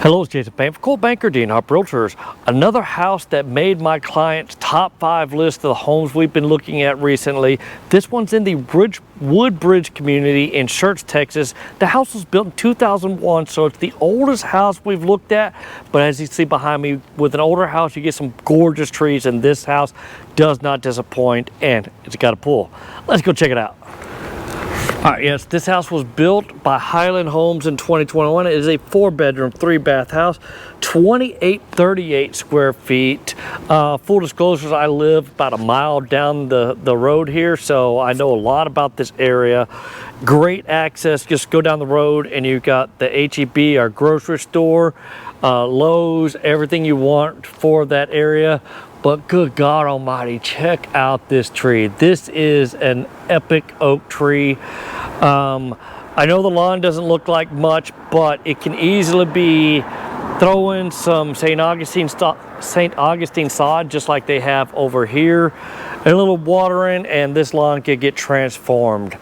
Hello, it's Jason Payne for Cold Banker, D&R Realtors. Another house that made my client's top 5 list of the homes we've been looking at recently. This one's in the Woodbridge community in Schertz, Texas. The house was built in 2001, so it's the oldest house we've looked at. But as you see behind me, with an older house, you get some gorgeous trees, and this house does not disappoint, and it's got a pool. Let's go check it out. All right, yes, this house was built by Highland Homes in 2021. It is a 4-bedroom, 3-bath house, 2838 square feet. Full disclosures, I live about a mile down the road here, so I know a lot about this area. Great access, just go down the road and you've got the H-E-B, our grocery store, Lowe's, everything you want for that area. But good God almighty, check out this tree. This is an epic oak tree. I know the lawn doesn't look like much, but it can easily be throw in some St. Augustine sod, just like they have over here. A little watering, and this lawn could get transformed.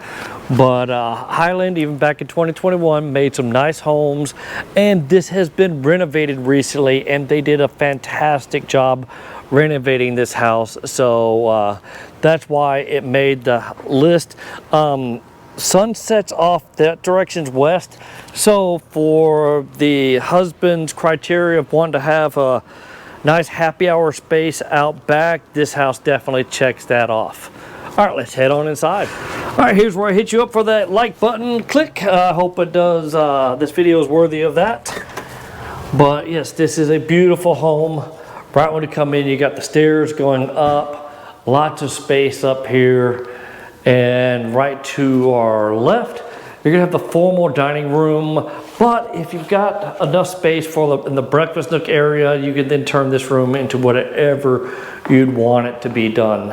But Highland, even back in 2021, made some nice homes, and this has been renovated recently, and they did a fantastic job renovating this house. So that's why it made the list. Sun sets off that direction's west, so for the husband's criteria of wanting to have a nice happy hour space out back, this house definitely checks that off. All right, let's head on inside. All right, here's where I hit you up for that like button. Click. I hope it does. This video is worthy of that. But yes, this is a beautiful home. Right when you come in, you got the stairs going up, lots of space up here. And right to our left, you're gonna have the formal dining room. But if you've got enough space for in the breakfast nook area, you can then turn this room into whatever you'd want it to be done.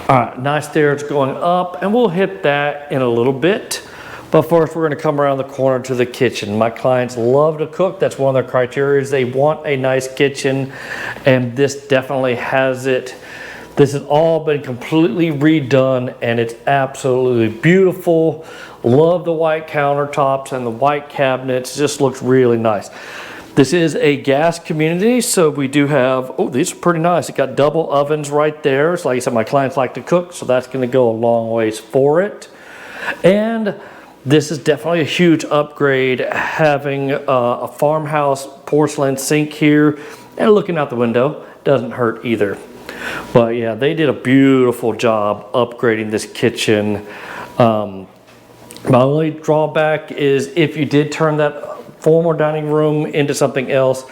All right, nice stairs going up, and we'll hit that in a little bit. But first, we're gonna come around the corner to the kitchen. My clients love to cook. That's one of their criteria, is they want a nice kitchen, and this definitely has it. This has all been completely redone, and it's absolutely beautiful. Love the white countertops and the white cabinets. It just looks really nice. This is a gas community, so we do have, oh, these are pretty nice. It got double ovens right there. So like I said, my clients like to cook, so that's gonna go a long ways for it. And this is definitely a huge upgrade, having a farmhouse porcelain sink here, and looking out the window doesn't hurt either. But yeah, they did a beautiful job upgrading this kitchen. My only drawback is if you did turn that formal dining room into something else,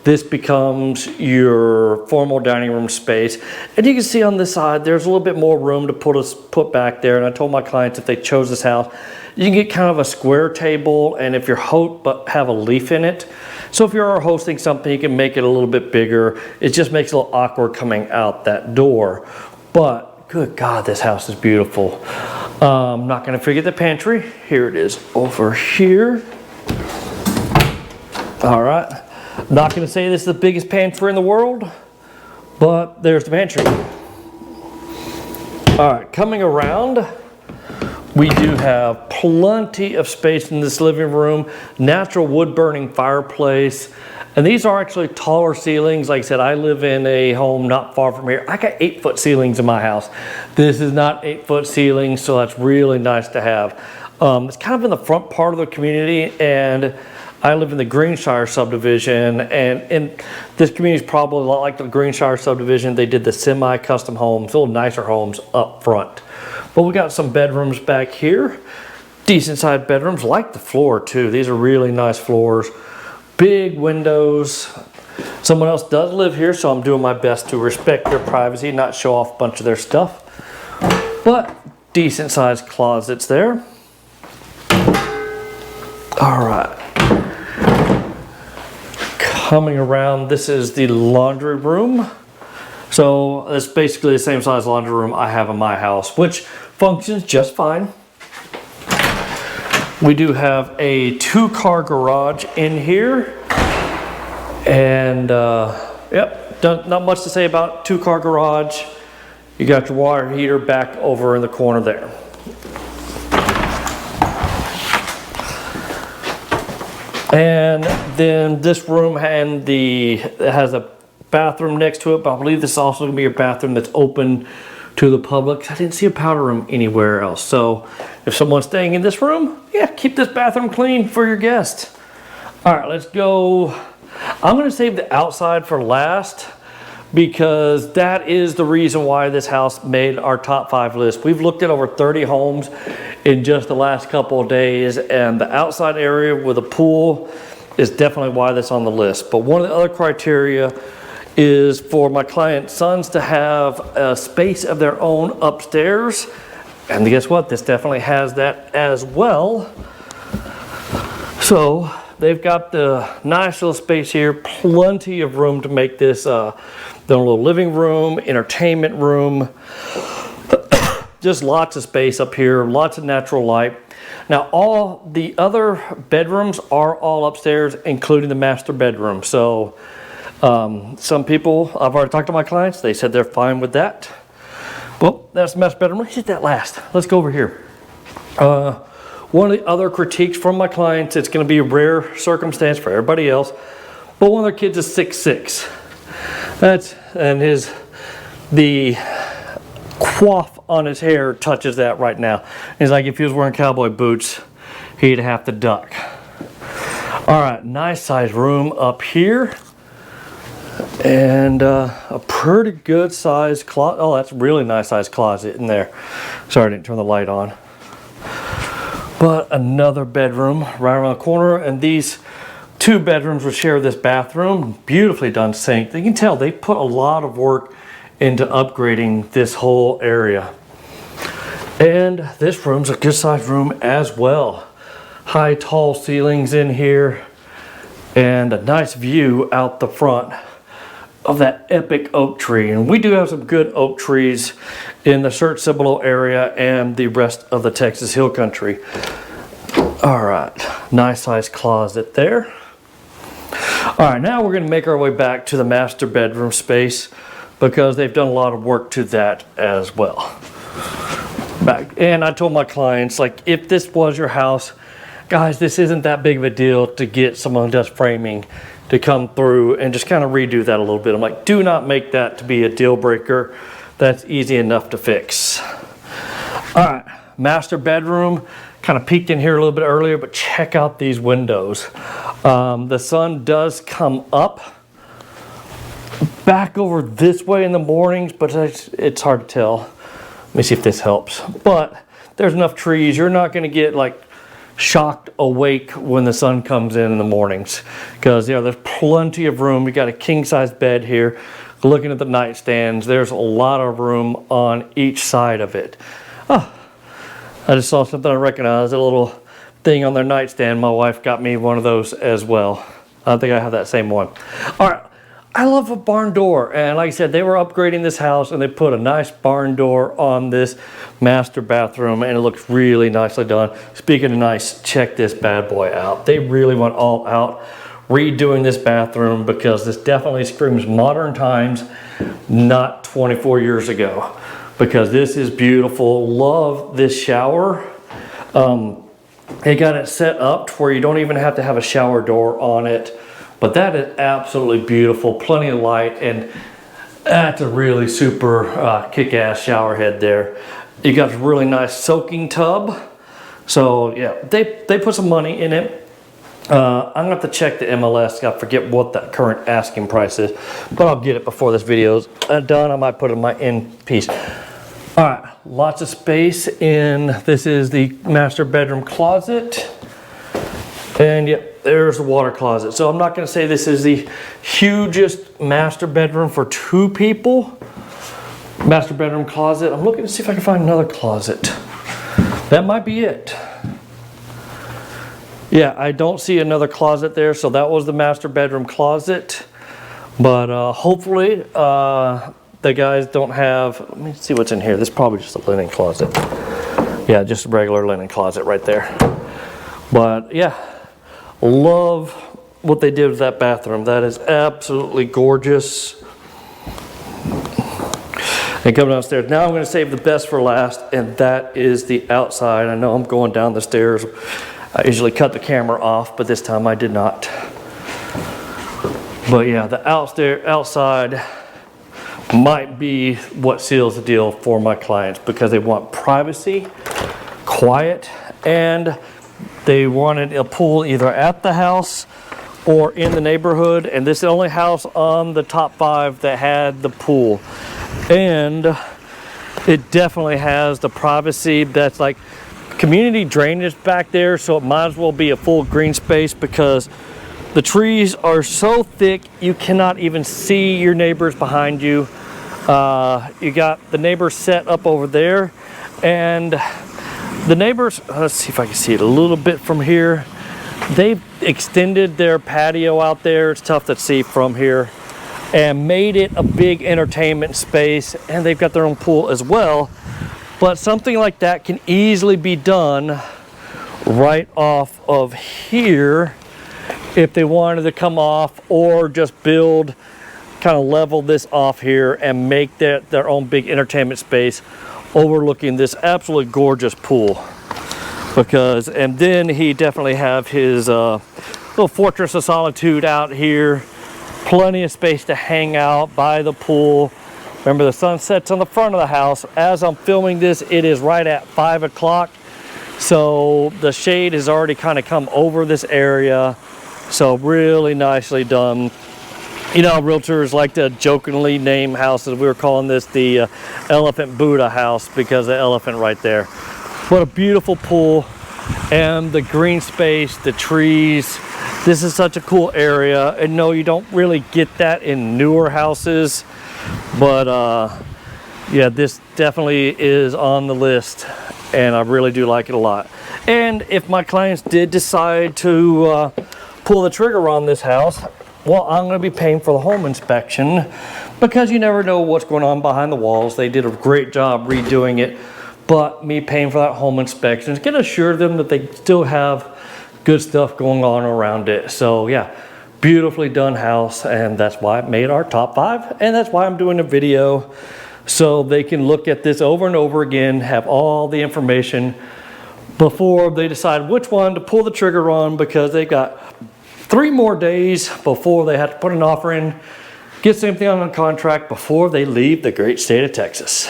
this becomes your formal dining room space. And you can see on this side, there's a little bit more room to put back there. And I told my clients if they chose this house, you can get kind of a square table, and if you're but have a leaf in it. So if you're hosting something, you can make it a little bit bigger. It just makes it a little awkward coming out that door. But good God, this house is beautiful. I'm not gonna forget the pantry. Here it is over here. All right, I'm not gonna say this is the biggest pantry in the world, but there's the pantry. All right, coming around, we do have plenty of space in this living room, natural wood burning fireplace. And these are actually taller ceilings. Like I said, I live in a home not far from here. I got 8-foot ceilings in my house. This is not 8-foot ceilings, so that's really nice to have. It's kind of in the front part of the community, and I live in the Greenshire subdivision, and this community is probably a lot like the Greenshire subdivision. They did the semi-custom homes, little nicer homes up front. But we got some bedrooms back here. Decent sized bedrooms, like the floor too. These are really nice floors. Big windows. Someone else does live here, so I'm doing my best to respect their privacy, not show off a bunch of their stuff. But decent sized closets there. All right. Coming around, this is the laundry room. So it's basically the same size laundry room I have in my house, which functions just fine. We do have a 2-car garage in here. And yep, not much to say about 2-car garage. You got your water heater back over in the corner there. And then this room it has a bathroom next to it, but I believe this is also going to be a bathroom that's open to the public. I didn't see a powder room anywhere else. So if someone's staying in this room, yeah, keep this bathroom clean for your guests. All right, let's go. I'm going to save the outside for last because that is the reason why this house made our top 5 list. We've looked at over 30 homes in just the last couple of days, and the outside area with a pool is definitely why that's on the list. But one of the other criteria is for my client's sons to have a space of their own upstairs. And guess what? This definitely has that as well. So they've got the nice little space here, plenty of room to make this their little living room, entertainment room. Just lots of space up here, lots of natural light. Now all the other bedrooms are all upstairs, including the master bedroom. So some people, I've already talked to my clients, they said they're fine with that. Well, that's the master bedroom. Let's hit that last. Let's go over here. One of the other critiques from my clients, it's going to be a rare circumstance for everybody else, but one of their kids is 6'6". The coif on his hair touches that right now. He's like, if he was wearing cowboy boots, he'd have to duck. All right, nice size room up here. And a pretty good size closet. Oh, that's a really nice size closet in there. Sorry, I didn't turn the light on. But another bedroom right around the corner, and these 2 bedrooms will share this bathroom. Beautifully done sink. You can tell they put a lot of work into upgrading this whole area. And this room's a good sized room as well. High, tall ceilings in here, and a nice view out the front of that epic oak tree. And we do have some good oak trees in the Schertz area and the rest of the Texas Hill Country. All right, nice size closet there. All right, now we're going to make our way back to the master bedroom space because they've done a lot of work to that as well. And I told my clients, like, if this was your house, guys, this isn't that big of a deal to get someone who does framing to come through and just kind of redo that a little bit. I'm like, do not make that to be a deal breaker. That's easy enough to fix. All right, master bedroom. Kind of peeked in here a little bit earlier, but check out these windows. The sun does come up back over this way in the mornings, but it's hard to tell. Let me see if this helps. But there's enough trees. You're not going to get like shocked awake when the sun comes in the mornings, because there's plenty of room. You got a king size bed here. Looking at the nightstands, there's a lot of room on each side of it. Oh, I just saw something I recognized, a little thing on their nightstand. My wife got me one of those as well. I think I have that same one. All right, I love a barn door, and like I said, they were upgrading this house and they put a nice barn door on this master bathroom, and it looks really nicely done. Speaking of nice, check this bad boy out. They really went all out redoing this bathroom because this definitely screams modern times, not 24 years ago, because this is beautiful. Love this shower. They got it set up to where you don't even have to have a shower door on it. But that is absolutely beautiful, plenty of light, and that's a really super kick-ass shower head there. You got a really nice soaking tub. So yeah, they put some money in it. I'm gonna have to check the MLS. I forget what the current asking price is, but I'll get it before this video's done. I might put it in my end piece. All right, lots of space in, this is the master bedroom closet. And yep, there's the water closet. So I'm not going to say this is the hugest master bedroom for 2 people. Master bedroom closet. I'm looking to see if I can find another closet. That might be it. Yeah, I don't see another closet there. So that was the master bedroom closet. But hopefully the guys don't have, let me see what's in here. This is probably just a linen closet. Yeah, just a regular linen closet right there. But yeah. Love what they did with that bathroom. That is absolutely gorgeous. And coming downstairs. Now I'm going to save the best for last, and that is the outside. I know I'm going down the stairs I usually cut the camera off, but this time I did not. But yeah, the outside might be what seals the deal for my clients, because they want privacy, quiet, and they wanted a pool either at the house or in the neighborhood. And this is the only house on the top 5 that had the pool. And it definitely has the privacy. That's like community drainage back there, so it might as well be a full green space, because the trees are so thick you cannot even see your neighbors behind you. You got the neighbors set up over there, and the neighbors, let's see if I can see it a little bit from here. They've extended their patio out there, it's tough to see from here, and made it a big entertainment space, and they've got their own pool as well. But something like that can easily be done right off of here if they wanted to come off, or just build, kind of level this off here and make that their own big entertainment space overlooking this absolutely gorgeous pool. Because, and then he definitely have his little fortress of solitude out here, plenty of space to hang out by the pool. Remember, the sun sets on the front of the house. As I'm filming this, it is right at 5 o'clock. So the shade has already kind of come over this area. So really nicely done. You know, realtors like to jokingly name houses. We were calling this the Elephant Buddha house because of the elephant right there. What a beautiful pool, and the green space, the trees. This is such a cool area. And no, you don't really get that in newer houses. But yeah, this definitely is on the list, and I really do like it a lot. And if my clients did decide to pull the trigger on this house, well, I'm going to be paying for the home inspection, because you never know what's going on behind the walls. They did a great job redoing it, but me paying for that home inspection is going to assure them that they still have good stuff going on around it. So yeah, beautifully done house, and that's why it made our top 5, and that's why I'm doing a video, so they can look at this over and over again, have all the information before they decide which one to pull the trigger on, because they've got 3 more days before they have to put an offer in, get something on a contract before they leave the great state of Texas.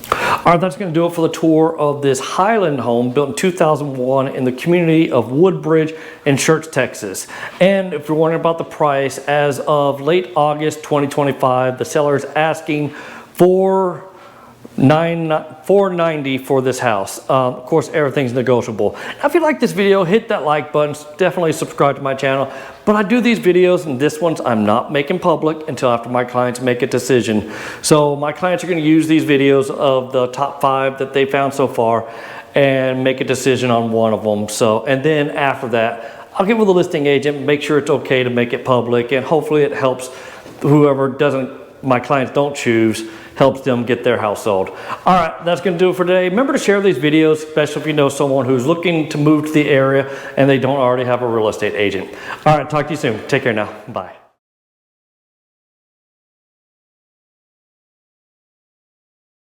All right, that's going to do it for the tour of this Highland home built in 2001 in the community of Woodbridge in Schertz, Texas. And if you're wondering about the price, as of late August 2025, the seller is asking for $490 for this house. Of course, everything's negotiable. Now, if you like this video, hit that like button. Definitely subscribe to my channel. But I do these videos, and this one's I'm not making public until after my clients make a decision. So my clients are going to use these videos of the top 5 that they found so far and make a decision on one of them. So, and then after that, I'll get with the listing agent, make sure it's okay to make it public, and hopefully it helps whoever my clients don't choose, helps them get their house sold. All right, that's going to do it for today. Remember to share these videos, especially if you know someone who's looking to move to the area and they don't already have a real estate agent. All right, talk to you soon. Take care now. Bye.